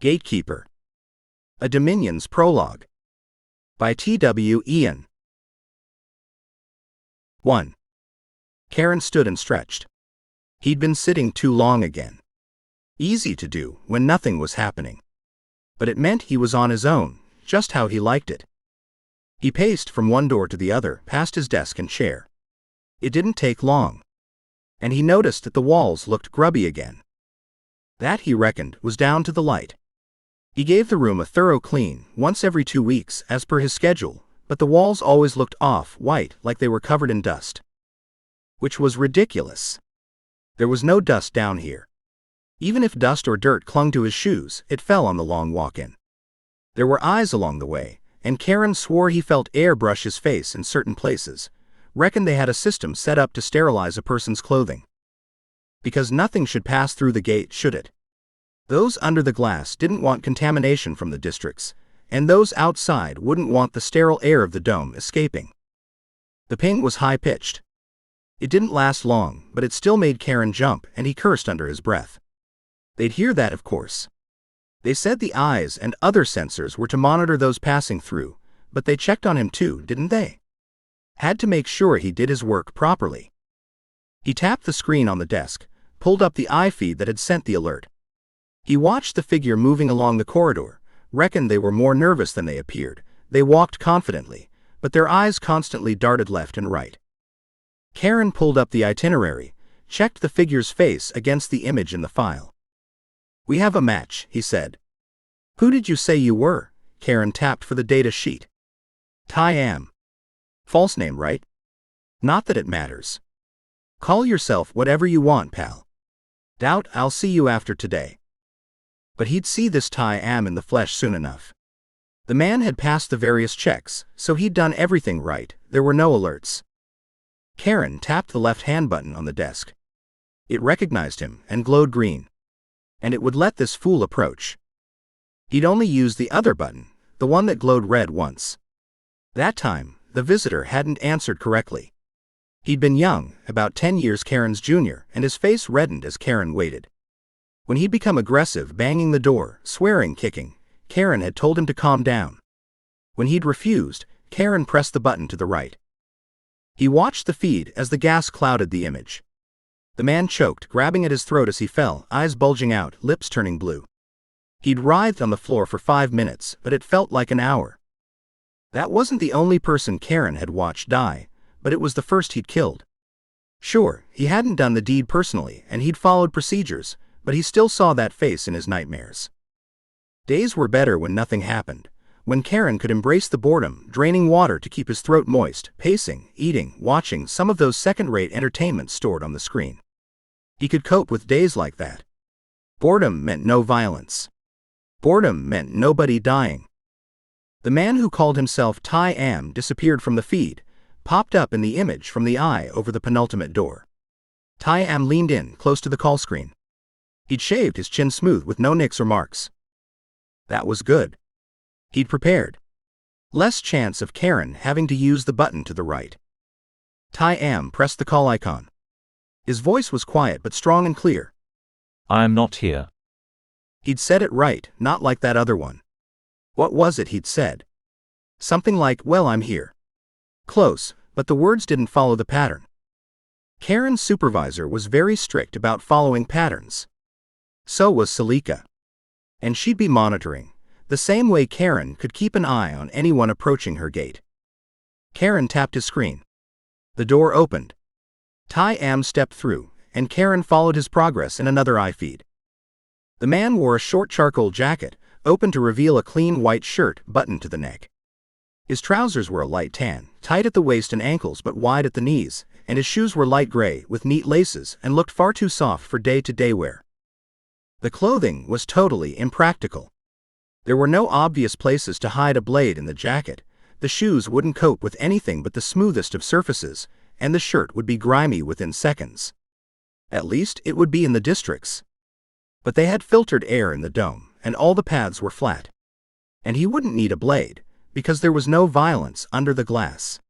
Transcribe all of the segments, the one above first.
Gatekeeper. A Dominions Prologue. By T.W. Ian. 1. Karen stood and stretched. He'd been sitting too long again. Easy to do when nothing was happening. But it meant he was on his own, just how he liked it. He paced from one door to the other, past his desk and chair. It didn't take long. And he noticed that the walls looked grubby again. That, he reckoned, was down to the light. He gave the room a thorough clean, once every 2 weeks, as per his schedule, but the walls always looked off-white, like they were covered in dust. Which was ridiculous. There was no dust down here. Even if dust or dirt clung to his shoes, it fell on the long walk-in. There were eyes along the way, and Karen swore he felt air brush his face in certain places. Reckoned they had a system set up to sterilize a person's clothing. Because nothing should pass through the gate, should it? Those under the glass didn't want contamination from the districts, and those outside wouldn't want the sterile air of the dome escaping. The ping was high-pitched. It didn't last long, but it still made Karen jump, and he cursed under his breath. They'd hear that, of course. They said the eyes and other sensors were to monitor those passing through, but they checked on him too, didn't they? Had to make sure he did his work properly. He tapped the screen on the desk, pulled up the eye feed that had sent the alert. He watched the figure moving along the corridor, reckoned they were more nervous than they appeared. They walked confidently, but their eyes constantly darted left and right. Karen pulled up the itinerary, checked the figure's face against the image in the file. "We have a match," he said. "Who did you say you were?" Karen tapped for the data sheet. "Tai Am. False name, right? Not that it matters. Call yourself whatever you want, pal. Doubt I'll see you after today." But he'd see this Tai Am in the flesh soon enough. The man had passed the various checks, so he'd done everything right. There were no alerts. Karen tapped the left-hand button on the desk. It recognized him and glowed green. And it would let this fool approach. He'd only used the other button, the one that glowed red, once. That time, the visitor hadn't answered correctly. He'd been young, about 10 years Karen's junior, and his face reddened as Karen waited. When he'd become aggressive, banging the door, swearing, kicking, Karen had told him to calm down. When he'd refused, Karen pressed the button to the right. He watched the feed as the gas clouded the image. The man choked, grabbing at his throat as he fell, eyes bulging out, lips turning blue. He'd writhed on the floor for 5 minutes, but it felt like an hour. That wasn't the only person Karen had watched die, but it was the first he'd killed. Sure, he hadn't done the deed personally, and he'd followed procedures, but he still saw that face in his nightmares. Days were better when nothing happened, when Karen could embrace the boredom, draining water to keep his throat moist, pacing, eating, watching some of those second-rate entertainments stored on the screen. He could cope with days like that. Boredom meant no violence. Boredom meant nobody dying. The man who called himself Tai Am disappeared from the feed, popped up in the image from the eye over the penultimate door. Tai Am leaned in, close to the call screen. He'd shaved his chin smooth with no nicks or marks. That was good. He'd prepared. Less chance of Karen having to use the button to the right. Tai Am pressed the call icon. His voice was quiet but strong and clear. "I am not here." He'd said it right, not like that other one. What was it he'd said? Something like, "Well, I'm here." Close, but the words didn't follow the pattern. Karen's supervisor was very strict about following patterns. So was Salika. And she'd be monitoring, the same way Karen could keep an eye on anyone approaching her gate. Karen tapped his screen. The door opened. Tai Am stepped through, and Karen followed his progress in another eye feed. The man wore a short charcoal jacket, open to reveal a clean white shirt buttoned to the neck. His trousers were a light tan, tight at the waist and ankles but wide at the knees, and his shoes were light gray with neat laces and looked far too soft for day-to-day wear. The clothing was totally impractical. There were no obvious places to hide a blade in the jacket, the shoes wouldn't cope with anything but the smoothest of surfaces, and the shirt would be grimy within seconds. At least it would be in the districts. But they had filtered air in the dome, and all the paths were flat. And he wouldn't need a blade, because there was no violence under the glass.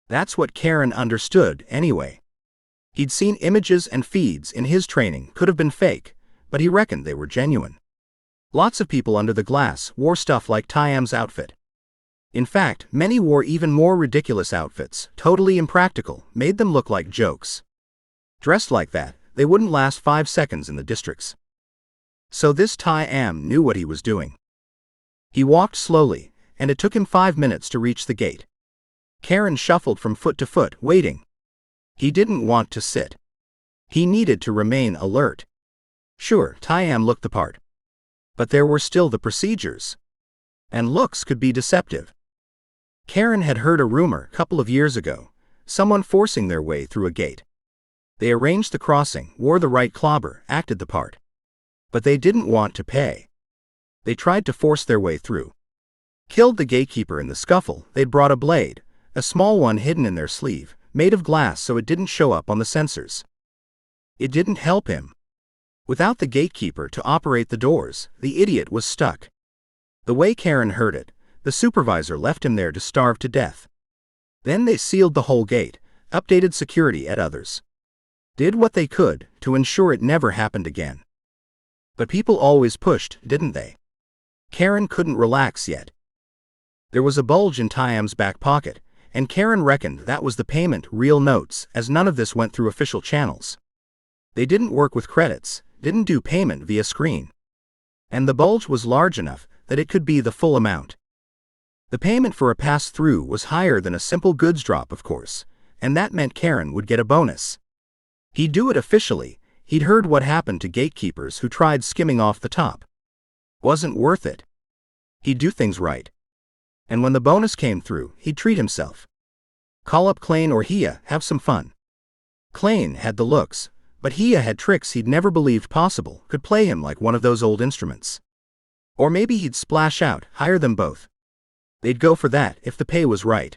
That's what Karen understood anyway. He'd seen images and feeds in his training could have been fake, but he reckoned they were genuine. Lots of people under the glass wore stuff like Tyam's outfit. In fact, many wore even more ridiculous outfits, totally impractical, made them look like jokes. Dressed like that, they wouldn't last 5 seconds in the districts. So this Tyam knew what he was doing. He walked slowly, and it took him 5 minutes to reach the gate. Karen shuffled from foot to foot, waiting. He didn't want to sit. He needed to remain alert. Sure, Tyam looked the part. But there were still the procedures. And looks could be deceptive. Karen had heard a rumor a couple of years ago, someone forcing their way through a gate. They arranged the crossing, wore the right clobber, acted the part. But they didn't want to pay. They tried to force their way through. Killed the gatekeeper in the scuffle. They'd brought a blade, a small one hidden in their sleeve, made of glass so it didn't show up on the sensors. It didn't help him. Without the gatekeeper to operate the doors, the idiot was stuck. The way Karen heard it, the supervisor left him there to starve to death. Then they sealed the whole gate, updated security at others. Did what they could to ensure it never happened again. But people always pushed, didn't they? Karen couldn't relax yet. There was a bulge in Tyam's back pocket, and Karen reckoned that was the payment, real notes, as none of this went through official channels. They didn't work with credits, didn't do payment via screen. And the bulge was large enough that it could be the full amount. The payment for a pass-through was higher than a simple goods drop, of course, and that meant Karen would get a bonus. He'd do it officially. He'd heard what happened to gatekeepers who tried skimming off the top. Wasn't worth it. He'd do things right. And when the bonus came through, he'd treat himself. Call up Klain or Hia, have some fun. Klain had the looks, but Hia had tricks he'd never believed possible, could play him like one of those old instruments. Or maybe he'd splash out, hire them both. They'd go for that if the pay was right.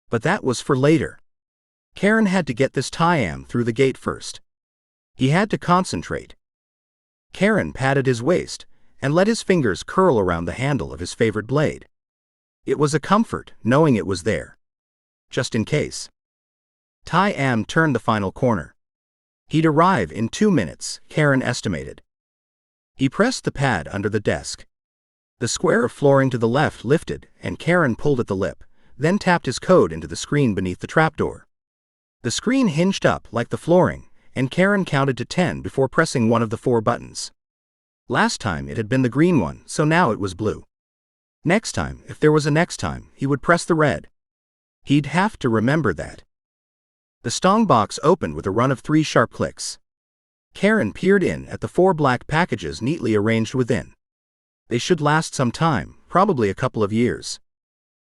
But that was for later. Karen had to get this Tyam through the gate first. He had to concentrate. Karen patted his waist and let his fingers curl around the handle of his favorite blade. It was a comfort knowing it was there. Just in case. Tyam turned the final corner. He'd arrive in 2 minutes, Karen estimated. He pressed the pad under the desk. The square of flooring to the left lifted, and Karen pulled at the lip, then tapped his code into the screen beneath the trapdoor. The screen hinged up like the flooring, and Karen counted to 10 before pressing one of the 4 buttons. Last time it had been the green one, so now it was blue. Next time, if there was a next time, he would press the red. He'd have to remember that. The stong box opened with a run of 3 sharp clicks. Karen peered in at the 4 black packages neatly arranged within. They should last some time, probably a couple of years.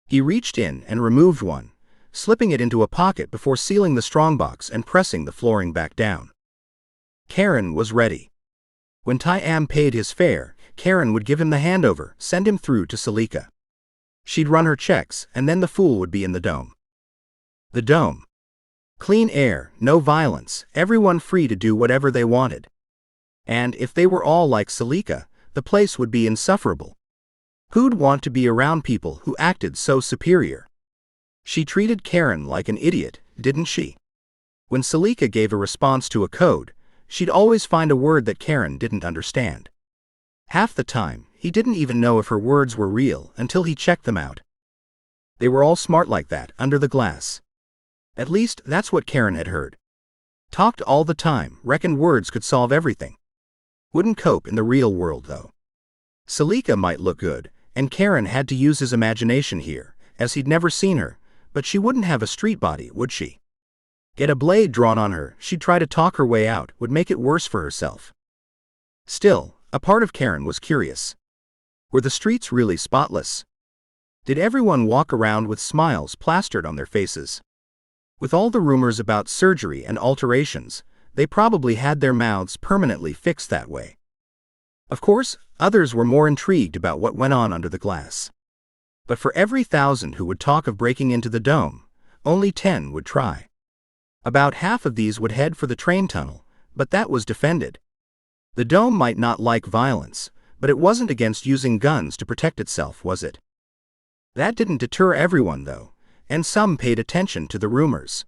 He reached in and removed one, slipping it into a pocket before sealing the strongbox and pressing the flooring back down. Karen was ready. When Tyam paid his fare, Karen would give him the handover, send him through to Salika. She'd run her checks, and then the fool would be in the dome. The dome. Clean air, no violence, everyone free to do whatever they wanted. And if they were all like Salika, the place would be insufferable. Who'd want to be around people who acted so superior? She treated Karen like an idiot, didn't she? When Salika gave a response to a code, she'd always find a word that Karen didn't understand. Half the time, he didn't even know if her words were real until he checked them out. They were all smart like that, under the glass. At least, that's what Karen had heard. Talked all the time, reckoned words could solve everything. Wouldn't cope in the real world, though. Salika might look good, and Karen had to use his imagination here, as he'd never seen her, but she wouldn't have a street body, would she? Get a blade drawn on her, she'd try to talk her way out, would make it worse for herself. Still, a part of Karen was curious. Were the streets really spotless? Did everyone walk around with smiles plastered on their faces? With all the rumors about surgery and alterations, they probably had their mouths permanently fixed that way. Of course, others were more intrigued about what went on under the glass. But for every 1,000 who would talk of breaking into the dome, only 10 would try. About half of these would head for the train tunnel, but that was defended. The dome might not like violence, but it wasn't against using guns to protect itself, was it? That didn't deter everyone, though, and some paid attention to the rumors.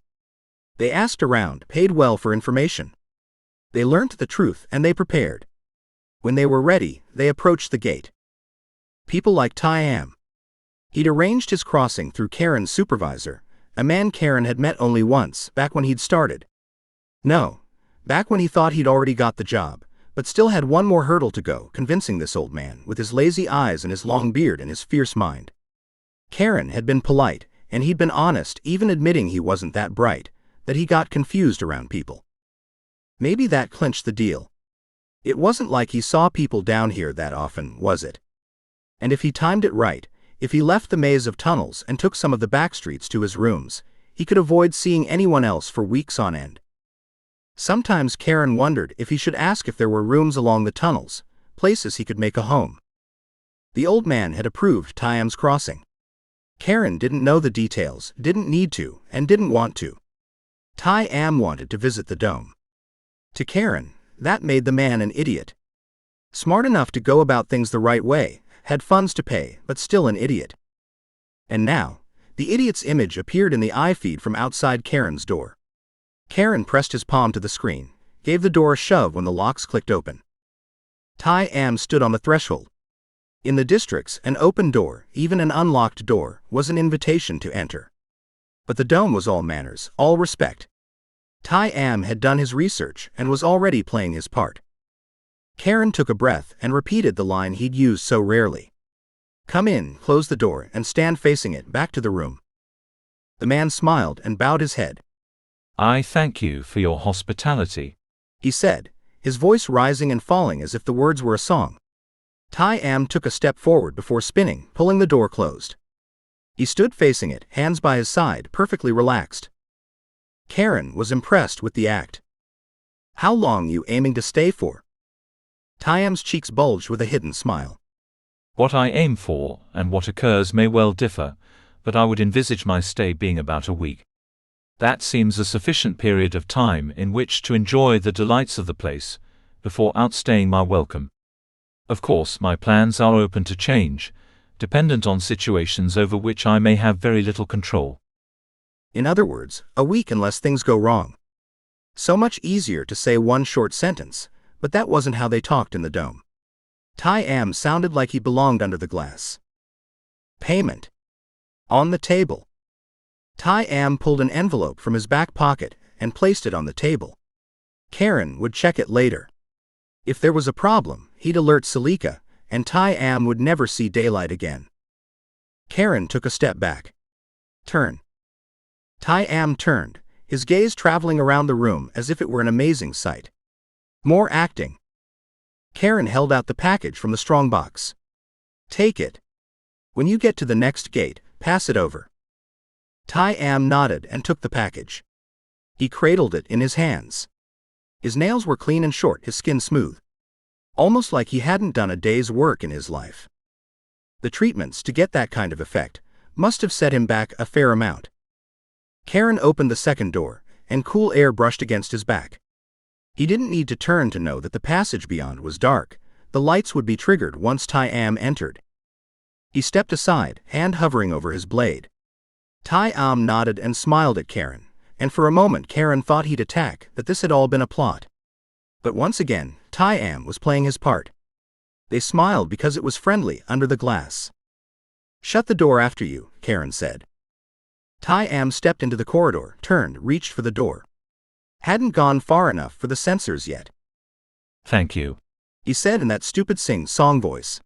They asked around, paid well for information. They learnt the truth and they prepared. When they were ready, they approached the gate. People like Ty-am. He'd arranged his crossing through Karen's supervisor, a man Karen had met only once, back when he'd started. No, back when he thought he'd already got the job, but still had one more hurdle to go, convincing this old man, with his lazy eyes and his long beard and his fierce mind. Karen had been polite, and he'd been honest, even admitting he wasn't that bright, that he got confused around people. Maybe that clinched the deal. It wasn't like he saw people down here that often, was it? And if he timed it right, if he left the maze of tunnels and took some of the back streets to his rooms, he could avoid seeing anyone else for weeks on end. Sometimes Karen wondered if he should ask if there were rooms along the tunnels, places he could make a home. The old man had approved Ty-am's crossing. Karen didn't know the details, didn't need to, and didn't want to. Ty-am wanted to visit the dome. To Karen, that made the man an idiot. Smart enough to go about things the right way, had funds to pay, but still an idiot. And now, the idiot's image appeared in the eye feed from outside Karen's door. Karen pressed his palm to the screen, gave the door a shove when the locks clicked open. Ty-am stood on the threshold. In the districts, an open door, even an unlocked door, was an invitation to enter. But the dome was all manners, all respect. Ty-am had done his research and was already playing his part. Karen took a breath and repeated the line he'd used so rarely. Come in, close the door, and stand facing it, back to the room. The man smiled and bowed his head. I thank you for your hospitality, he said, his voice rising and falling as if the words were a song. Ty-am took a step forward before spinning, pulling the door closed. He stood facing it, hands by his side, perfectly relaxed. Karen was impressed with the act. How long you aiming to stay for? Ty-am's cheeks bulged with a hidden smile. What I aim for, and what occurs may well differ, but I would envisage my stay being about a week. That seems a sufficient period of time in which to enjoy the delights of the place, before outstaying my welcome. Of course, my plans are open to change, dependent on situations over which I may have very little control. In other words, a week unless things go wrong. So much easier to say one short sentence, but that wasn't how they talked in the dome. Ty-am sounded like he belonged under the glass. Payment. On the table. Ty-am pulled an envelope from his back pocket and placed it on the table. Karen would check it later. If there was a problem, he'd alert Salika, and Ty-am would never see daylight again. Karen took a step back. Turn. Ty-am turned, his gaze traveling around the room as if it were an amazing sight. More acting. Karen held out the package from the strongbox. Take it. When you get to the next gate, pass it over. Ty-am nodded and took the package. He cradled it in his hands. His nails were clean and short, his skin smooth. Almost like he hadn't done a day's work in his life. The treatments to get that kind of effect must have set him back a fair amount. Karen opened the second door, and cool air brushed against his back. He didn't need to turn to know that the passage beyond was dark. The lights would be triggered once Ty-am entered. He stepped aside, hand hovering over his blade. Ty-am nodded and smiled at Karen, and for a moment Karen thought he'd attack, that this had all been a plot. But once again, Ty-am was playing his part. They smiled because it was friendly under the glass. Shut the door after you, Karen said. Ty-am stepped into the corridor, turned, reached for the door. Hadn't gone far enough for the sensors yet. Thank you, he said in that stupid sing-song voice.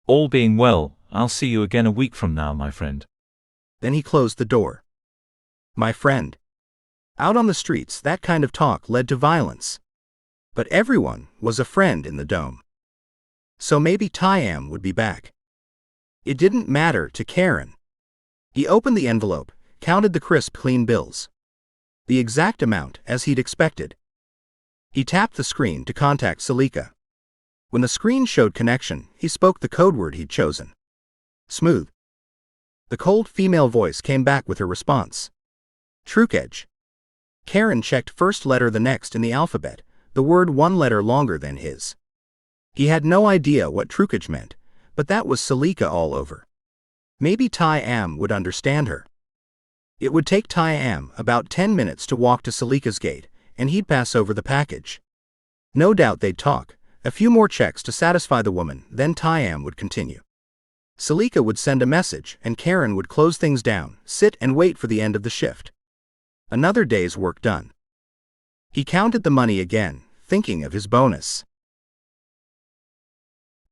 All being well, I'll see you again a week from now, my friend. Then he closed the door. My friend. Out on the streets, that kind of talk led to violence. But everyone was a friend in the dome. So maybe Ty-am would be back. It didn't matter to Karen. He opened the envelope, counted the crisp, clean bills. The exact amount, as he'd expected. He tapped the screen to contact Salika. When the screen showed connection, he spoke the code word he'd chosen. Smooth. The cold female voice came back with her response. Truquage. Karen checked first letter the next in the alphabet, the word one letter longer than his. He had no idea what truquage meant, but that was Salika all over. Maybe Ty-am would understand her. It would take Ty-am about 10 minutes to walk to Salika's gate, and he'd pass over the package. No doubt they'd talk, A few more checks to satisfy the woman, then Tyam would continue. Salika would send a message, and Karen would close things down, sit and wait for the end of the shift. Another day's work done. He counted the money again, thinking of his bonus.